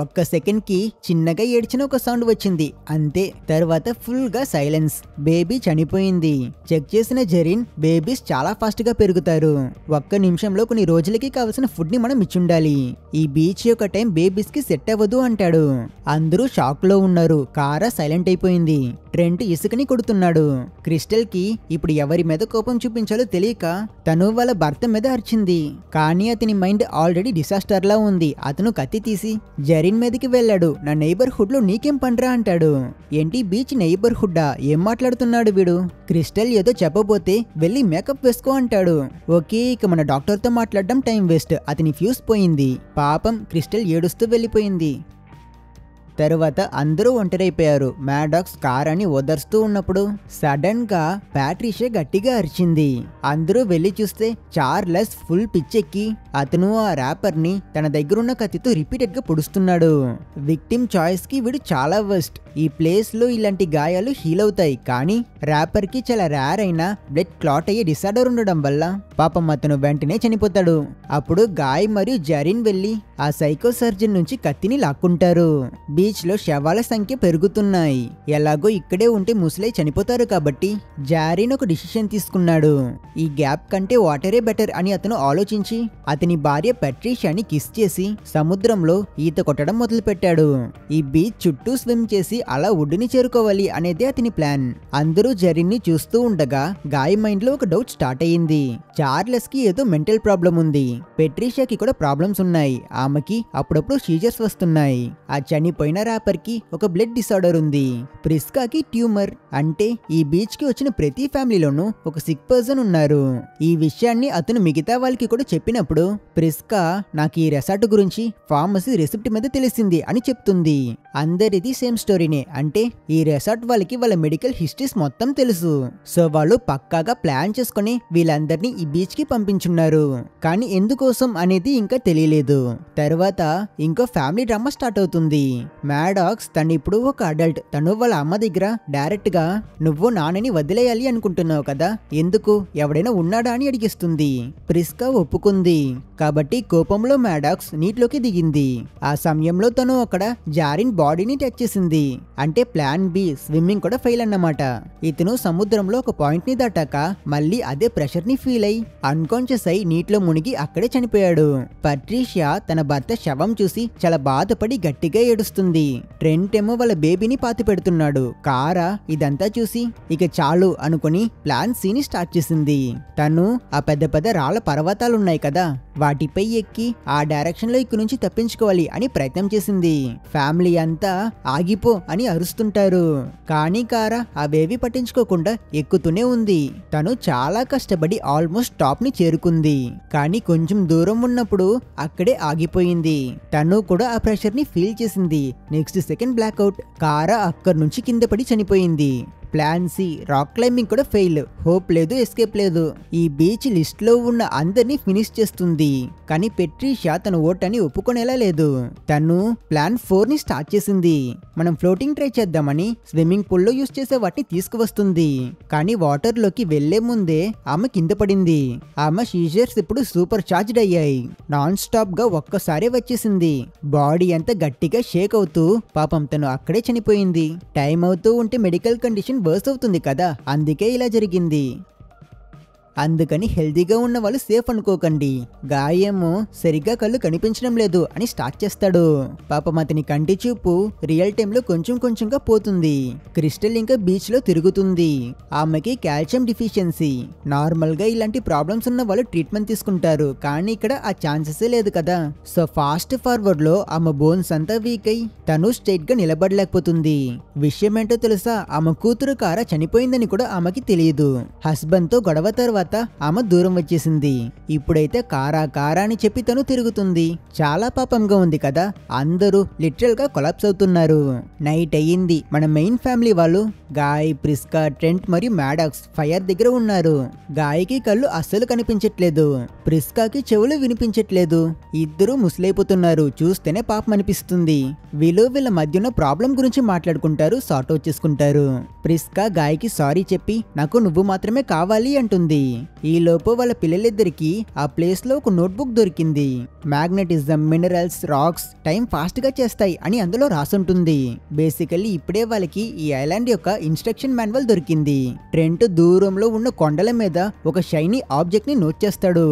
S1: ఒక్క సెకండ్ కి చిన్నగా ఏడ్చిన ఒక సౌండ్ వచ్చింది. అంతే, తర్వాత ఫుల్ గా సైలెన్స్. బేబీ చనిపోయింది. చెక్ చేసిన జెరిన్ బేబీస్ చాలా ఫాస్ట్ గా పెరుగుతారు. ఒక్క నిమిషంలో కొన్ని రోజులకి కావలసిన ఫుడ్ ని మనం ఇచ్చుండాలి. ఈ బీచ్ యొక్క టైం బేబీస్ కి సెట్ అవ్వదు అంటాడు. అందరూ షాక్ లో ఉన్నారు. కారా సైలెంట్ అయిపోయింది. ట్రెంట్ ఇసుకని కొడుతున్నాడు. క్రిస్టల్ కి ఇప్పుడు ఎవరి మీద కోపం చూపించాలో తెలియక తను వాళ్ళ భర్త మీద అరిచింది. కానీ అతని మైండ్ ఆల్రెడీ డిసాస్టర్ లా ఉంది. అతను కత్తి తీసి జెరిన్ మీదకి వెళ్ళాడు. నా నైబర్హుడ్ లో నీకేం పండ్రా అంటాడు. ఏంటి బీచ్ నైబర్హుడ్డా? ఏం మాట్లాడుతున్నాడు వీడు? క్రిస్టల్ ఏదో చెప్పబోతే వెళ్ళి మేకప్ వేసుకో అంటాడు. ఓకే, ఇక మన డాక్టర్ తో మాట్లాడడం టైం వేస్ట్. అతని ఫ్యూజ్ పోయింది. పాపం క్రిస్టల్ ఏడుస్తూ వెళ్ళిపోయింది. తరువాత అందరూ ఒంటరైపోయారు. మ్యాడాక్స్ కార్ అని ఓదర్స్తూ ఉన్నప్పుడు సడన్ గా ప్యాట్రిషియా గట్టిగా అరిచింది. అందరూ వెళ్లి చూస్తే చార్లెస్ ఫుల్ పిచ్చెక్కి అతను ఆ ర్యాపర్ ని తన దగ్గరున్న కత్తితో రిపీటెడ్ గా పొడుస్తున్నాడు. విక్టిమ్ చాయిస్ కి వీడు చాలా వర్స్ట్. ఈ ప్లేస్ లో ఇలాంటి గాయాలు హీల్ అవుతాయి. కానీ ర్యాపర్ కి చాలా రేర్ అయిన బ్లడ్ క్లాట్ అయ్యే డిసార్డర్ ఉండడం వల్ల పాపం అతను వెంటనే చనిపోతాడు. అప్పుడు గాయ్ మరియు జెరిన్ వెళ్లి ఆ సైకో సర్జన్ నుంచి కత్తిని లాక్కుంటారు. బీచ్ లో శవాల సంఖ్య పెరుగుతున్నాయి. ఎలాగో ఇక్కడే ఉంటే ముసలై చనిపోతారు కాబట్టి జెరిన్ ఒక డిసిషన్ తీసుకున్నాడు. ఈ గ్యాప్ కంటే వాటరే బెటర్ అని అతను ఆలోచించి అతని భార్య పెట్రిషియాని కిస్ చేసి సముద్రంలో ఈత కొట్టడం మొదలు పెట్టాడు. ఈ బీచ్ చుట్టూ స్విమ్ చేసి అలా ఒడ్డుని చేరుకోవాలి అనేదే అతని ప్లాన్. అందరూ జెరిన్ ని చూస్తూ ఉండగా గాయ మైండ్ లో ఒక డౌట్ స్టార్ట్ అయ్యింది. చార్లెస్ కి ఏదో మెంటల్ ప్రాబ్లం ఉంది. పెట్రిషియాకి కూడా ప్రాబ్లమ్స్ ఉన్నాయి. ఆమెకి అప్పుడప్పుడు సీజర్స్ వస్తున్నాయి. ఆ చనిపోయిన ర్యాపర్ కి ఒక బ్లడ్ డిసార్డర్ ఉంది. ప్రిస్కాకి ట్యూమర్. అంటే ఈ బీచ్ కి వచ్చిన ప్రతి ఫ్యామిలీలోనూ ఒక సిక్ పర్సన్ ఉన్నారు. ఈ విషయాన్ని అతను మిగతా వాళ్ళకి కూడా చెప్పినప్పుడు ప్రిస్కా నాకు ఈ రెసార్ట్ గురించి ఫార్మసీ రెసిప్ట్ మీద తెలిసింది అని చెప్తుంది. అందరిది సేమ్ స్టోరీనే, అంటే ఈ రెసార్ట్ వాళ్ళకి వాళ్ళ మెడికల్ హిస్టరీస్ మొత్తం తెలుసు. సో వాళ్ళు పక్కాగా ప్లాన్ చేసుకుని వీళ్ళందరినీ ఈ బీచ్ కి పంపించున్నారు. కానీ ఎందుకోసం అనేది ఇంకా తెలియలేదు. తర్వాత ఇంకో ఫ్యామిలీ డ్రామా స్టార్ట్ అవుతుంది. మ్యాడాక్స్ తను ఇప్పుడు ఒక అడల్ట్. తను వాళ్ళ అమ్మ దగ్గర డైరెక్ట్ గా నువ్వు నాన్నని వదిలేయాలి అనుకుంటున్నావు కదా, ఎందుకు, ఎవడైనా ఉన్నాడా అని అడిగిస్తుంది. ప్రిస్కా ఒప్పుకుంది. కాబట్టి కోపంలో మ్యాడాక్స్ నీటిలోకి దిగింది. ఆ సమయంలో తను అక్కడ జారిన్ బాడీని టచ్ చేసింది. అంటే ప్లాన్ బి స్విమ్మింగ్ కూడా ఫెయిల్ అన్నమాట. ఇతను సముద్రంలో ఒక పాయింట్ ని దాటాక మళ్ళీ అదే ప్రెషర్ ని ఫీల్ అయి అన్కాన్షియస్ అయి నీటిలో మునిగి అక్కడే చనిపోయాడు. పట్రీషియా తన భర్త శవం చూసి చాలా బాధపడి గట్టిగా ఏడుస్తుంది. ట్రెంట్ ఏమో వాళ్ళ బేబీని పాతి పెడుతున్నాడు. కారా ఇదంతా చూసి ఇక చాలు అనుకుని ప్లాన్ సి ని స్టార్ట్ చేసింది. తను ఆ పెద్ద పెద్ద రాళ్ల పర్వతాలు ఉన్నాయి కదా, వాటిపై ఎక్కి ఆ డైరెక్షన్ లో ఇక్కడి నుంచి తప్పించుకోవాలి అని ప్రయత్నం చేసింది. ఫ్యామిలీ అంతా ఆగిపో అని అరుస్తుంటారు. కానీ కారా అవేవి పట్టించుకోకుండా ఎక్కుతూనే ఉంది. తను చాలా కష్టపడి ఆల్మోస్ట్ టాప్ ని చేరుకుంది. కానీ కొంచెం దూరం ఉన్నప్పుడు అక్కడే ఆగిపోయింది. తను కూడా ఆ ప్రెషర్ ని ఫీల్ చేసింది. Next second blackout. కారా అక్కడి నుంచి కింద పడి చనిపోయింది. ప్లాన్ సి రాక్ క్లైంబింగ్ కూడా ఫెయిల్. హోప్ లేదు, ఎస్కేప్ లేదు. ఈ బీచ్ లిస్ట్ లో ఉన్న అందరినీ ఫినిష్ చేస్తుంది. కానీ పెట్రీషియా తన ఓటని ఒప్పుకునేలా లేదు. తను ప్లాన్ 4 ని స్టార్ట్ చేసింది. మనం ఫ్లోటింగ్ ట్రై చేద్దామని స్విమ్మింగ్ పూల్ లో యూస్ చేసే వాటిని తీసుకువస్తుంది. కానీ వాటర్ లోకి వెళ్లే ముందే ఆమె కింద పడింది. ఆమె సీజర్స్ ఇప్పుడు సూపర్ చార్జ్డ్ అయ్యాయి. నాన్ స్టాప్ గా ఒక్కసారే వచ్చేసింది. బాడీ అంతా గట్టిగా షేక్ అవుతూ పాపం తను అక్కడే చనిపోయింది. టైం అవుతూ ఉంటే మెడికల్ కండిషన్ వర్స్ అవుతుంది కదా, అందుకే ఇలా జరిగింది. అందుకని హెల్తీగా ఉన్న వాళ్ళు సేఫ్ అనుకోకండి. గాయము సరిగ్గా కళ్ళు కనిపించడం లేదు అని స్టార్ట్ చేస్తాడు. పాపం అతని కంటి చూపు రియల్ టైంలో కొంచెం కొంచెంగా పోతుంది. క్రిస్టల్ ఇంకా బీచ్ లో తిరుగుతుంది. ఆమెకి కాల్షియం డిఫిషియన్సీ. నార్మల్ గా ఇలాంటి ప్రాబ్లమ్స్ ఉన్న వాళ్ళు ట్రీట్మెంట్ తీసుకుంటారు, కానీ ఇక్కడ ఆ ఛాన్సెస్ లేదు కదా. సో ఫాస్ట్ ఫార్వర్డ్ లో ఆమె బోన్స్ అంతా వీక్ అయి తను స్ట్రైట్ గా నిలబడలేకపోతుంది. విషయం ఏంటో తెలుసా, ఆమె కూతురు కారా చనిపోయిందని కూడా ఆమెకి తెలియదు. హస్బెండ్ తో గొడవ తర్వాత ఆమె దూరం వచ్చేసింది. ఇప్పుడైతే కారా కారా అని చెప్పి తను తిరుగుతుంది. చాలా పాపంగా ఉంది కదా. అందరూ లిటరల్ గా కొలాప్స్ అవుతున్నారు. నైట్ అయ్యింది. మన మెయిన్ ఫ్యామిలీ వాళ్ళు గాయ్, ప్రిస్కా, ట్రెంట్ మరియు మ్యాడాక్స్ ఫైర్ దగ్గర ఉన్నారు. గాయకి కళ్ళు అస్సలు కనిపించట్లేదు. ప్రిస్కాకి చెవులు వినిపించట్లేదు. ఇద్దరు ముసలైపోతున్నారు. చూస్తేనే పాపం అనిపిస్తుంది. వీళ్ళ మధ్య ఉన్న ప్రాబ్లం గురించి మాట్లాడుకుంటారు, సార్ట్ అవుట్ చేసుకుంటారు. ప్రిస్కా గాయకి సారీ చెప్పి నాకు నువ్వు మాత్రమే కావాలి అంటుంది. ఈ లోపు వాళ్ళ పిల్లలిద్దరికి ఆ ప్లేస్ లో ఒక నోట్బుక్ దొరికింది. Magnetism, minerals, rocks time fast గా చేస్తాయి అని అందులో రాసుంటుంది. బేసికల్లీ ఇప్పుడే వాళ్ళకి ఈ ఐలాండ్ యొక్క ఇన్స్ట్రక్షన్ మాన్యువల్ దొరికింది. ట్రెంట్ దూరంలో ఉన్న కొండల మీద ఒక షైనీ ఆబ్జెక్ట్ ని నోట్ చేస్తాడు.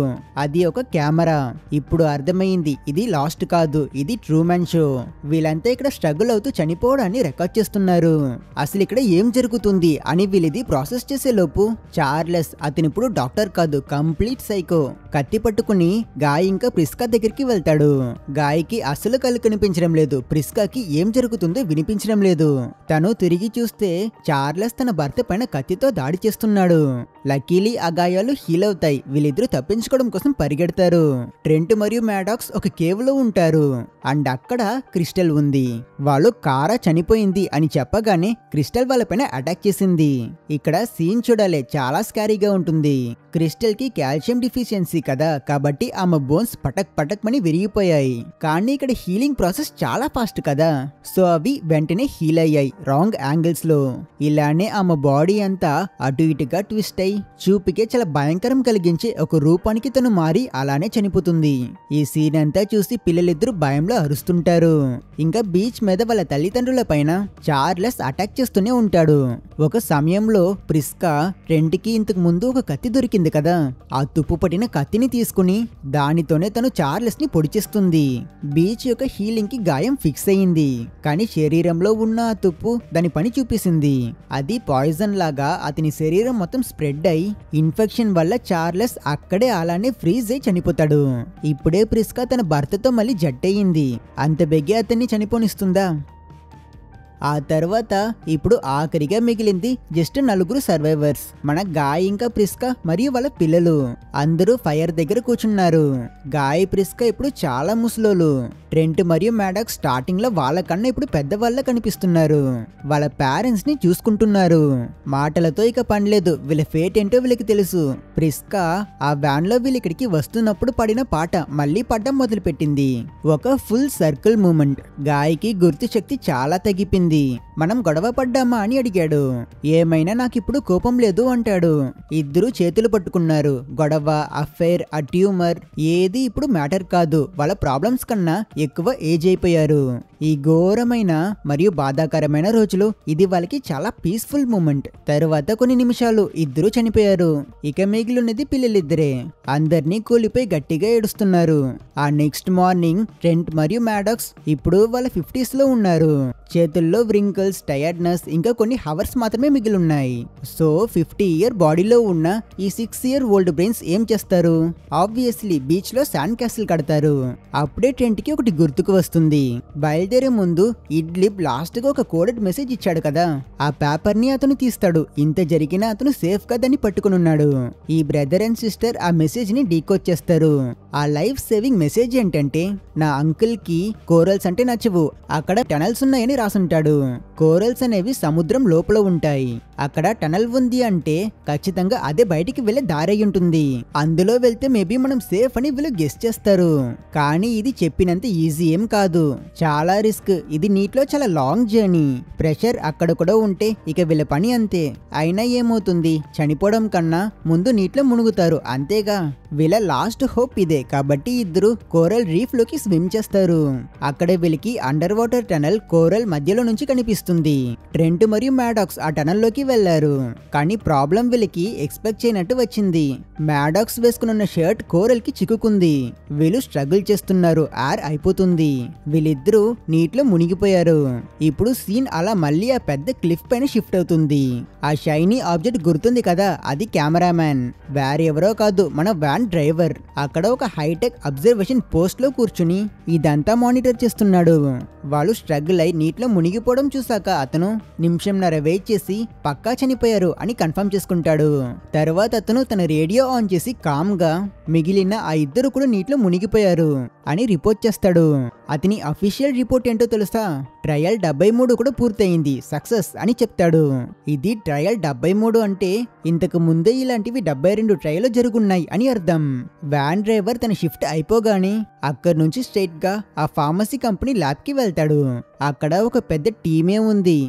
S1: అది ఒక కెమెరా. ఇప్పుడు అర్థమైంది, ఇది లాస్ట్ కాదు, ఇది ట్రూమన్ షో. వీళ్ళంతా ఇక్కడ స్ట్రగుల్ అవుతూ చనిపోవడాన్ని రికార్డ్ చేస్తున్నారు. అసలు ఇక్కడ ఏం జరుగుతుంది అని వీళ్ళది ప్రాసెస్ చేసే లోపు చార్లెస్, అతనిప్పుడు డాక్టర్ కాదు, కంప్లీట్ సైకో, కత్తి పట్టుకుని గాయ్ ఇంకా ప్రిస్కా దగ్గరికి వెళ్తాడు. గాయకి అసలు కళ్ళు కనిపించడం లేదు. ప్రిస్కాకి ఏం జరుగుతుందో వినిపించడం లేదు. తను తిరిగి చూస్తే చార్లెస్ తన భర్త పైన కత్తితో దాడి చేస్తున్నాడు. లక్కీలీ ఆ గాయాలు హీల్ అవుతాయి. వీళ్ళిద్దరూ తప్పించుకోవడం కోసం పరిగెడతారు. ట్రెంట్ మరియు మ్యాడాక్స్ ఒక కేవ్ లో ఉంటారు. అండ్ అక్కడ క్రిస్టల్ ఉంది. వాళ్ళు కారా చనిపోయింది అని చెప్పగానే క్రిస్టల్ వాళ్ళపైన అటాక్ చేసింది. ఇక్కడ సీన్ చూడాలి, చాలా స్కారీగా ఉంటుంది. క్రిస్టల్ కి కాల్షియం డిఫిషియన్సీ కదా, కాబట్టి ఆమె బోన్స్ పటక్ పటక్ మని విరిగిపోయాయి. కానీ ఇక్కడ హీలింగ్ ప్రాసెస్ చాలా ఫాస్ట్ కదా, సో అవి వెంటనే హీల్ అయ్యాయి రాంగ్ యాంగిల్స్ లో. ఇలానే ఆమె బాడీ అంతా అటు ఇటుగా ట్విస్ట్ అయి చూపుకే చాలా భయంకరం కలిగించే ఒక రూపానికి తను మారి అలానే చనిపోతుంది. ఈ సీన్ అంతా చూసి పిల్లలిద్దరూ భయంలో అరుస్తుంటారు. ఇంకా బీచ్ మీద వాళ్ళ తల్లిదండ్రుల పైన చార్లెస్ అటాక్ చేస్తూనే ఉంటాడు. ఒక సమయంలో ప్రిస్కా ట్రెంట్కి ఇంతకు ముందు ఒక కత్తి దొరికింది కదా, ఆ తుప్పు పట్టిన కత్తిని తీసుకుని దానితోనే తను చార్లెస్ ని పొడిచేస్తుంది. బీచ్ యొక్క హీలింగ్ కి గాయం ఫిక్స్ అయ్యింది. కానీ శరీరంలో ఉన్న ఆ తుప్పు దాని పని చూపిస్తుంది. అది పాయిజన్ లాగా అతని శరీరం మొత్తం స్ప్రెడ్ అయి ఇన్ఫెక్షన్ వల్ల చార్లెస్ అక్కడే అలానే ఫ్రీజ్ అయి చనిపోతాడు. ఇప్పుడే ప్రిస్కా తన భర్తతో మళ్ళీ జట్టయింది. అంత బెగ్గే అతన్ని చనిపోనిస్తుందా? ఆ తర్వాత ఇప్పుడు ఆఖరిగా మిగిలింది జస్ట్ 4 సర్వైవర్స్. మన గాయ్ ఇంకా ప్రిస్కా మరియు వాళ్ళ పిల్లలు అందరూ ఫైర్ దగ్గర కూర్చున్నారు. గాయ్ ప్రిస్కా ఇప్పుడు చాలా ముసలోలు. ట్రెంట్ మరియు మ్యాడాక్స్ స్టార్టింగ్ లో వాళ్ళకన్నా ఇప్పుడు పెద్దవాళ్ళ కనిపిస్తున్నారు. వాళ్ళ పేరెంట్స్ ని చూసుకుంటున్నారు. మాటలతో ఇక పనిలేదు, వీళ్ళ ఫేట్ ఏంటో వీళ్ళకి తెలుసు. ప్రిస్కా ఆ వ్యాన్ లో వీళ్ళిక్కడికి వస్తున్నప్పుడు పడిన పాట మళ్ళీ పడ్డం మొదలు పెట్టింది. ఒక ఫుల్ సర్కిల్ మూమెంట్. గాయకి గుర్తు శక్తి చాలా తగ్గిపోయింది. మనం గొడవ పడ్డామా అని అడిగాడు. ఏమైనా నాకిప్పుడు కోపం లేదు అంటాడు. ఇద్దరు చేతులు పట్టుకున్నారు. గొడవ, అఫైర్, ఆ ట్యూమర్ ఏది ఇప్పుడు మ్యాటర్ కాదు. వాళ్ళ ప్రాబ్లమ్స్ కన్నా ఎక్కువ ఏజ్ అయిపోయారు. ఈ ఘోరమైన మరియు బాధాకరమైన రోజులు ఇది వాళ్ళకి చాలా పీస్ఫుల్ మూమెంట్. తరువాత కొన్ని నిమిషాలు ఇద్దరు చనిపోయారు. ఇక మిగిలినది పిల్లలిద్దరే. అందరినీ కూలిపోయి గట్టిగా ఏడుస్తున్నారు. ఆ నెక్స్ట్ మార్నింగ్ ట్రెంట్ మరియు మ్యాడాక్స్ ఇప్పుడు వాళ్ళ 50s లో ఉన్నారు. చేతుల్లో వ్రింకిల్స్, టైర్డ్నెస్ ఇంకా కొన్ని హవర్స్ మాత్రమే మిగిలిన్నాయి. సో 50 ఇయర్ బాడీలో ఉన్న ఈ 6 ఇయర్ ఓల్డ్ బ్రెయిన్స్ ఏం చేస్తారు? ఆబ్వియస్లీ బీచ్ లో శాండ్ క్యాసిల్ కడతారు. అప్పుడే ట్రెంట్ కి ఒకటి గుర్తుకు వస్తుంది. బయలుదేరే ముందు ఇడ్లిబ్ లాస్ట్ గా ఒక కోడెడ్ మెసేజ్ ఇచ్చాడు కదా, ఆ పేపర్ ని అతను తీస్తాడు. ఇంత జరిగినా అతను సేఫ్ గా దాన్ని పట్టుకున్నాడు. ఈ బ్రదర్ అండ్ సిస్టర్ ఆ మెసేజ్ ని డీకోడ్ చేస్తారు. ఆ లైఫ్ సేవింగ్ మెసేజ్ ఏంటంటే, నా అంకుల్ కి కోరల్స్ అంటే నచ్చవు, అక్కడ టనల్స్ ఉన్నాయని రాసుంటాడు. కోరల్స్ అనేవి సముద్రం లోపల ఉంటాయి. అక్కడ టనల్ ఉంది అంటే ఖచ్చితంగా అదే బయటికి వెళ్లే దారి ఉంటుంది. అందులో వెళ్తే మేబీ మనం సేఫ్ అని వీళ్ళు గెస్ చేస్తారు. కానీ ఇది చెప్పినంత ఈజీ ఏం కాదు, చాలా రిస్క్. ఇది నీటిలో చాలా లాంగ్ జర్నీ. ప్రెషర్ అక్కడ కూడా ఉంటే ఇక వీళ్ళ పని అంతే. అయినా ఏమవుతుంది, చనిపోవడం కన్నా ముందు నీటిలో మునుగుతారు అంతేగా. వీళ్ళ లాస్ట్ హోప్ ఇదే. కాబట్టి ఇద్దరు కోరల్ రీఫ్ లోకి స్విమ్ చేస్తారు. అక్కడే వీళ్ళకి అండర్ వాటర్ టనల్ కోరల్ మధ్యలో నుంచి కనిపిస్తుంది. ట్రెంట్ మరియు మ్యాడాక్స్ ఆ టనల్ లోకి వెళ్లారు. కానీ ప్రాబ్లం వీళ్ళకి ఎక్స్పెక్ట్ చేయనట్టు వచ్చింది. మ్యాడాక్స్ వేసుకున్న షర్ట్ కోరల్ కి చిక్కుకుంది. వీళ్ళు స్ట్రగుల్ చేస్తున్నారు. ఎయిర్ అయిపోతుంది. వీళ్ళిద్దరూ నీటిలో మునిగిపోయారు. ఇప్పుడు సీన్ అలా మళ్ళీ ఆ పెద్ద క్లిఫ్ పైన షిఫ్ట్ అవుతుంది. ఆ షైనీ ఆబ్జెక్ట్ గుర్తుంది కదా, అది కెమెరామ్యాన్, వేరెవరో కాదు, మన వ్యాన్ డ్రైవర్. అక్కడ ఒక హైటెక్ అబ్జర్వేషన్ పోస్ట్ లో కూర్చుని ఇదంతా మానిటర్ చేస్తున్నాడు. వాళ్ళు స్ట్రగుల్ అయి నీటిలో మునిగిపోవడం చూసాక అతను నిమిషంన్నర వెయిట్ చేసి పక్కా చనిపోయారు అని కన్ఫర్మ్ చేసుకుంటాడు. తర్వాత అతను తన రేడియో ఆన్ చేసి కామ్ గా మిగిలిన ఆ ఇద్దరు కూడా నీటిలో మునిగిపోయారు అని రిపోర్ట్ చేస్తాడు. అతని అఫీషియల్ రిపోర్ట్ ఏంటో తెలుసా? ట్రయల్ 73 కూడా పూర్తయింది, సక్సెస్ అని చెప్తాడు. ఇది ట్రయల్ 73 అంటే ఇంతకు ముందే ఇలాంటివి 72 ట్రయల్ జరుగున్నాయి అని అర్థం. వ్యాన్ డ్రైవర్ తన షిఫ్ట్ అయిపోగానే అక్కడి నుంచి స్ట్రైట్ గా ఆ ఫార్మసీ కంపెనీ ల్యాబ్ కి వెళ్తాడు. అక్కడ ఒక పెద్ద టీమే ఉంది.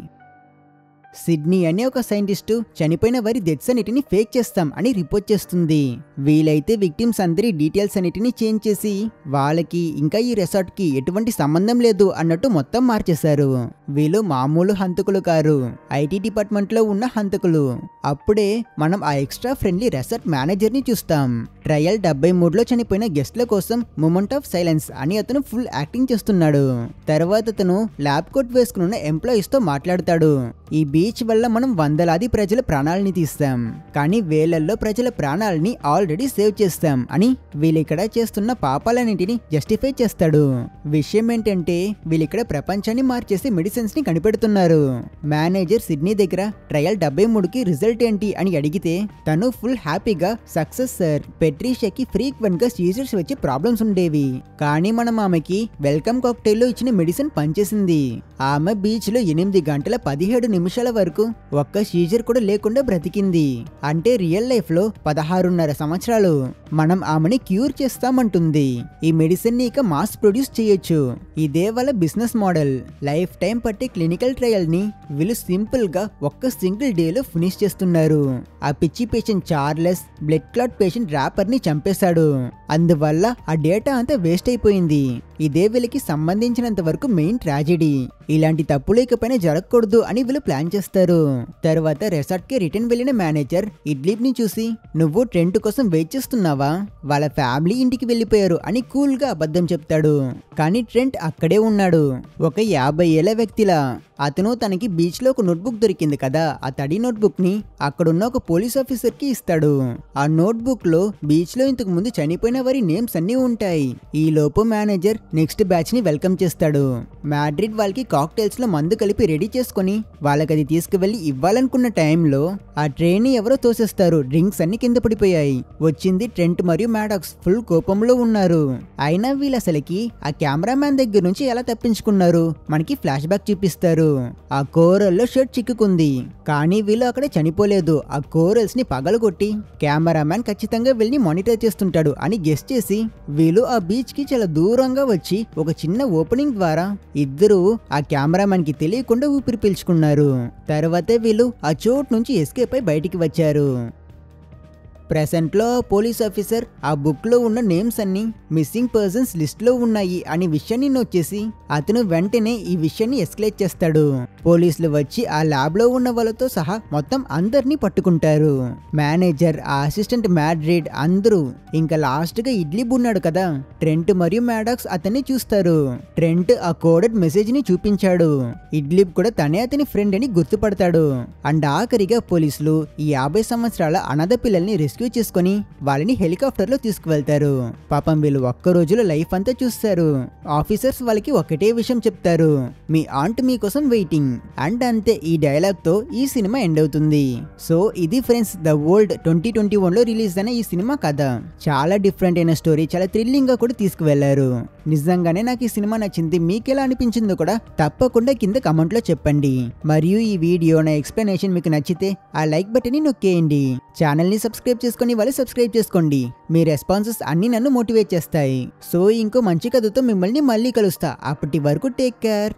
S1: సిడ్నీ అనే ఒక సైంటిస్టు చనిపోయిన వారి డెత్స్ అన్నిటిని ఫేక్ చేస్తాం అని రిపోర్ట్ చేస్తుంది. వీలైతే విక్టిమ్స్ అందరి డీటెయిల్స్ అన్నిటిని చేంజ్ చేసి వాళ్ళకి ఇంకా ఈ రిసార్ట్ కి ఎటువంటి సంబంధం లేదు అన్నట్టు మొత్తం మార్చేశారు. వీళ్ళు మామూలు హంతకులు కారు, ఐటీ డిపార్ట్మెంట్ లో ఉన్న హంతకులు. అప్పుడే మనం ఆ ఎక్స్ట్రా ఫ్రెండ్లీ రిసార్ట్ మేనేజర్ ని చూస్తాం. ట్రయల్ 73లో చనిపోయిన గెస్ట్ల కోసం మూమెంట్ ఆఫ్ సైలెన్స్ అని అతను ఫుల్ యాక్టింగ్ చేస్తున్నాడు. తర్వాత అతను ల్యాబ్ కోట్ వేసుకున్న ఎంప్లాయీస్ తో మాట్లాడతాడు. ఈ బీచ్ వల్ల మనం వందలాది ప్రజల ప్రాణాలని తీస్తాం, కానీ వేలల్లో ప్రజల ప్రాణాలని ఆల్రెడీ సేవ్ చేస్తాం అని వీళ్ళిక్కడ చేస్తున్న పాపాలన్నింటినీ జస్టిఫై చేస్తాడు. విషయం ఏంటంటే వీళ్ళిక్కడ ప్రపంచాన్ని మార్చేసి మెడిసిన్స్ ని కనిపెడుతున్నారు. మేనేజర్ సిడ్నీ దగ్గర ట్రయల్ 73కి రిజల్ట్ ఏంటి అని అడిగితే తను ఫుల్ హ్యాపీగా సక్సెస్ సార్, పెట్రీషాకి ఫ్రీక్వెంట్ గా సీజర్స్ వచ్చి ప్రాబ్లమ్స్ ఉండేవి, కానీ మనం ఆమెకి వెల్కమ్ కాక్టైల్ లో ఇచ్చిన మెడిసిన్ పనిచేసింది. ఆమె బీచ్ లో 8 గంటల 17 నిమిషాల వరకు ఒక్క సీజర్ కూడా లేకుండా బ్రతికింది. అంటే రియల్ లైఫ్ లో 16.5 సంవత్సరాలు. మనం ఆమెని క్యూర్ చేస్తామంటుంది. ఈ మెడిసిన్ ని ఇక మాస్ ప్రొడ్యూస్ చేయొచ్చు. ఇదే వాళ్ళ బిజినెస్ మోడల్. లైఫ్ టైం పట్టి క్లినికల్ ట్రయల్ ని వీళ్ళు సింపుల్ గా ఒక్క సింగిల్ డే లో ఫినిష్ చేస్తున్నారు. ఆ పిచ్చి patient Charles blood clot patient wrapper ని చంపేశాడు. అందువల్ల ఆ డేటా అంతా వేస్ట్ అయిపోయింది. ఇదే వీళ్ళకి సంబంధించినంత వరకు మెయిన్ ట్రాజెడీ. ఇలాంటి తప్పులు ఇకపైన జరగకూడదు అని వీళ్ళు ప్లాన్ చేస్తారు. తర్వాత రిసార్ట్ కి రిటర్న్ వెళ్లిన మేనేజర్ ఇడ్లీప్ ని చూసి, నువ్వు ట్రెంట్ కోసం వెయిట్ చేస్తున్నావా? వాళ్ళ ఫ్యామిలీ ఇంటికి వెళ్లిపోయారు అని కూల్ గా అబద్ధం చెప్తాడు. కానీ ట్రెంట్ అక్కడే ఉన్నాడు, ఒక 50 ఏళ్ల వ్యక్తిలా. అతను తనకి బీచ్ లో ఒక నోట్బుక్ దొరికింది కదా, ఆ తడి నోట్బుక్ ని అక్కడున్న ఒక పోలీస్ ఆఫీసర్ కి ఇస్తాడు. ఆ నోట్బుక్ లో బీచ్ లో ఇంతకు ముందు చనిపోయిన వారి నేమ్స్ అన్నీ ఉంటాయి. ఈ లోపు మేనేజర్ నెక్స్ట్ బ్యాచ్ ని వెల్కమ్ చేస్తాడు. మ్యాడ్రిడ్ వాళ్ళకి కాక్టైల్స్ లో మందు కలిపి రెడీ చేసుకుని వాళ్ళకి అది తీసుకువెళ్లి ఇవ్వాలనుకున్న టైంలో ఆ ట్రైన్ ని ఎవరో తోసేస్తారు. డ్రింక్స్ అన్ని కింద పడిపోయాయి. వచ్చింది ట్రెంట్ మరియు మ్యాడాక్స్ ఫుల్ కోపంలో ఉన్నారు. అయినా వీళ్ళు అసలుకి ఆ కెమెరామ్యాన్ దగ్గర నుంచి ఎలా తప్పించుకున్నారు మనకి ఫ్లాష్ బ్యాక్ చూపిస్తారు. ఆ కోరల్లో షర్ట్ చిక్కుకుంది, కానీ వీళ్ళు అక్కడే చనిపోలేదు. ఆ కోరల్స్ ని పగలగొట్టి కెమెరామ్యాన్ ఖచ్చితంగా వీళ్ళని మానిటర్ చేస్తుంటాడు అని గెస్ చేసి వీళ్ళు ఆ బీచ్ కి చాలా దూరంగా వచ్చి ఒక చిన్న ఓపెనింగ్ ద్వారా ఇద్దరు ఆ కెమెరామ్యాన్ కి తెలియకుండా ఊపిరి పీల్చుకున్నారు. తర్వాతే వీళ్ళు ఆ చోటు నుంచి ఎస్కేప్ అయి బయటికి వచ్చారు. ప్రెసెంట్ లో పోలీస్ ఆఫీసర్ ఆ బుక్ లో ఉన్న నేమ్స్ అన్ని మిస్సింగ్ పర్సన్స్ లిస్ట్ లో ఉన్నాయి అనే విషయాన్ని నోట్ చేసి అతను వెంటనే ఈ విషయాన్ని ఎస్కలేట్ చేస్తాడు. పోలీసులు వచ్చి ఆ ల్యాబ్ లో ఉన్న వాళ్ళతో సహా మొత్తం అందరినీ పట్టుకుంటారు. మేనేజర్, ఆ అసిస్టెంట్ మ్యాడ్రిడ్ అందరూ, ఇంకా లాస్ట్ గా ఇడ్లీబ్ ఉన్నాడు కదా, ట్రెంట్ మరియు మ్యాడాక్స్ అతన్ని చూస్తారు. ట్రెంట్ ఆ కోడెడ్ మెసేజ్ ని చూపించాడు. ఇడ్లీబ్ కూడా తనే అతని ఫ్రెండ్ అని గుర్తుపడతాడు. అండ్ ఆఖరిగా పోలీసులు ఈ 50 సంవత్సరాల అనాథ పిల్లల్ని రెస్క్యూ చేసుకుని వాళ్ళని హెలికాప్టర్ లో తీసుకువెళ్తారు. పాపం వీళ్ళు ఒక్క రోజులో లైఫ్ అంతా చూస్తారు. ఆఫీసర్స్ వాళ్ళకి ఒకటే విషయం చెప్తారు, మీ ఆంట్ మీకోసం వెయిటింగ్. అండ్ అంతే, ఈ డైలాగ్ తో ఈ సినిమా ఎండ్ అవుతుంది. సో ఇది ఫ్రెండ్స్ ద వరల్డ్ 2021 లో రిలీజ్ అయిన ఈ సినిమా కథ. చాలా డిఫరెంట్ అయిన స్టోరీ, చాలా థ్రిల్లింగ్ గా కూడా తీసుకువెళ్లారు. నిజంగానే నాకు ఈ సినిమా నచ్చింది. మీకెలా అనిపించిందో కూడా తప్పకుండా కింద కమెంట్ లో చెప్పండి. మరియు ఈ వీడియో నా ఎక్స్ప్లెనేషన్ మీకు నచ్చితే ఆ లైక్ బటన్ ని నొక్కేయండి. ఛానల్ ని సబ్స్క్రైబ్ చేసుకొని వాళ్ళు సబ్స్క్రైబ్ చేసుకోండి. మీ రెస్పాన్సెస్ అన్ని నన్ను మోటివేట్ చేస్తాయి. సో ఇంకో మంచి కథతో మిమ్మల్ని మళ్ళీ కలుస్తా. అప్పటి వరకు టేక్ కేర్.